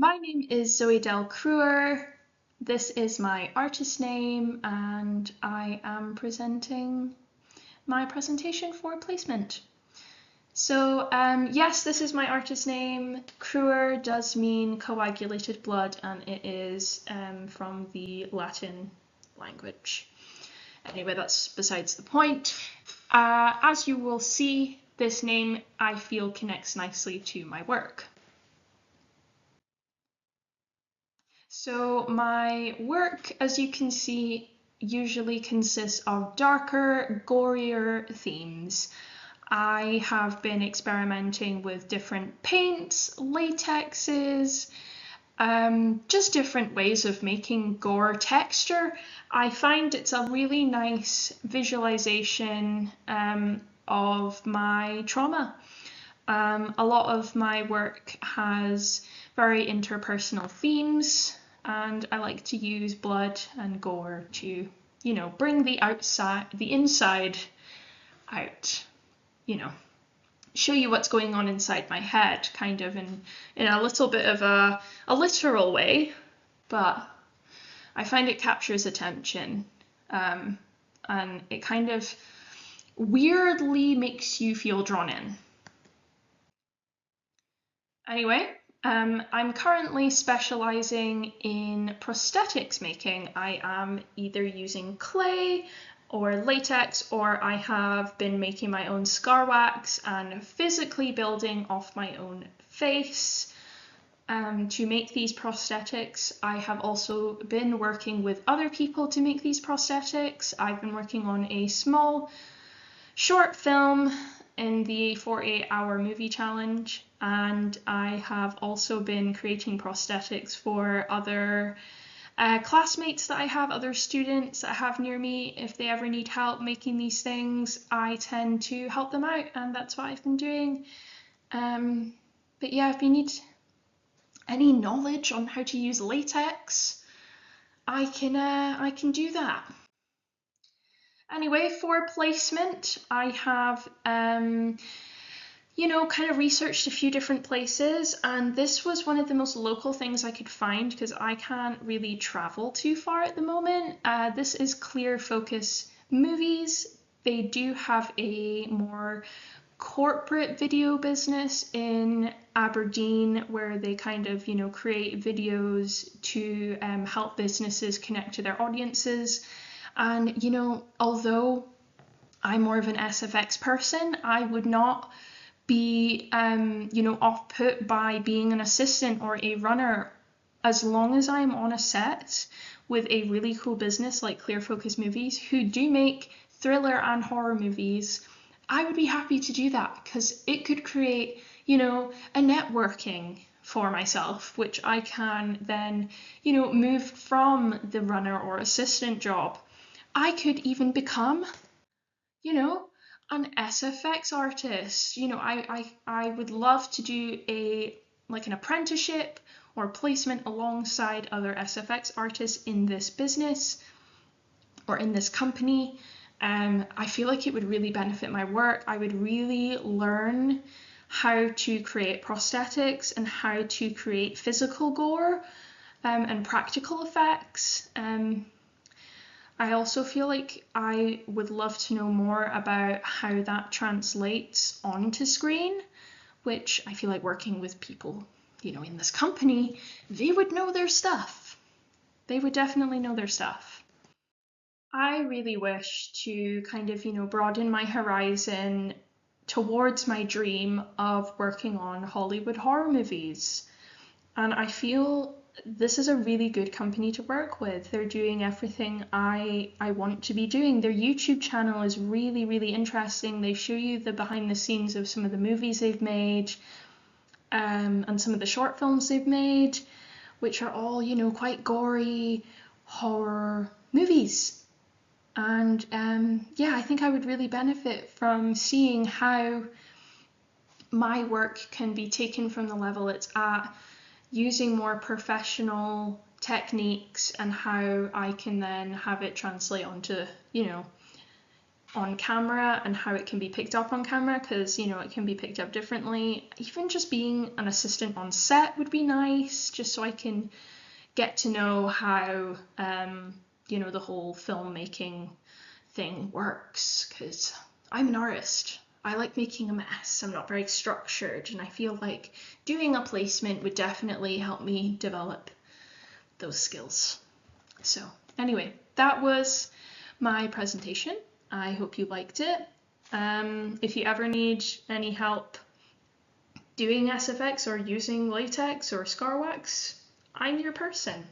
My name is Zoe Del Cruer. This is my artist name, and I am presenting my presentation for placement. So, yes, this is my artist name. Cruer does mean coagulated blood, and it is from the Latin language. Anyway, that's besides the point. As you will see, this name I feel connects nicely to my work. So my work, as you can see, usually consists of darker, gorier themes. I have been experimenting with different paints, latexes, just different ways of making gore texture. I find it's a really nice visualization of my trauma. A lot of my work has very interpersonal themes, and I like to use blood and gore to, bring the inside out, show you what's going on inside my head, kind of in a little bit of a literal way, but I find it captures attention, and it kind of weirdly makes you feel drawn in. Anyway, I'm currently specializing in prosthetics making. I am either using clay or latex, or I have been making my own scar wax and physically building off my own face to make these prosthetics. I have also been working with other people to make these prosthetics. I've been working on a small short film in the 48-hour movie challenge, and I have also been creating prosthetics for other classmates that I have, other students that I have near me. If they ever need help making these things, I tend to help them out, and that's what I've been doing. But yeah, if you need any knowledge on how to use latex, I can do that. Anyway, for placement, I have, kind of researched a few different places, and this was one of the most local things I could find because I can't really travel too far at the moment. This is Clear Focus Movies. They do have a more corporate video business in Aberdeen where they kind of, create videos to help businesses connect to their audiences. And, although I'm more of an SFX person, I would not be, off put by being an assistant or a runner as long as I'm on a set with a really cool business like Clear Focus Movies, who do make thriller and horror movies. I would be happy to do that because it could create, a networking for myself, which I can then, move from the runner or assistant job. I could even become, an SFX artist. I would love to do an apprenticeship or placement alongside other SFX artists in this business or in this company. I feel like it would really benefit my work. I would really learn how to create prosthetics and how to create physical gore and practical effects. I also feel like I would love to know more about how that translates onto screen, which I feel like working with people, in this company, they would know their stuff. They would definitely know their stuff. I really wish to kind of, broaden my horizon towards my dream of working on Hollywood horror movies. And I feel this is a really good company to work with. They're doing everything I want to be doing. Their YouTube channel is really, really interesting. They show you the behind the scenes of some of the movies they've made and some of the short films they've made, which are all, quite gory horror movies. And yeah, I think I would really benefit from seeing how my work can be taken from the level it's at, using more professional techniques, and how I can then have it translate onto, on camera and how it can be picked up on camera, because you know it can be picked up differently. Even just being an assistant on set would be nice, just so I can get to know how you know, the whole filmmaking thing works, because I'm an artist. I like making a mess. I'm not very structured, and I feel like doing a placement would definitely help me develop those skills. So anyway, that was my presentation. I hope you liked it. If you ever need any help doing SFX or using latex or Scarwax, I'm your person.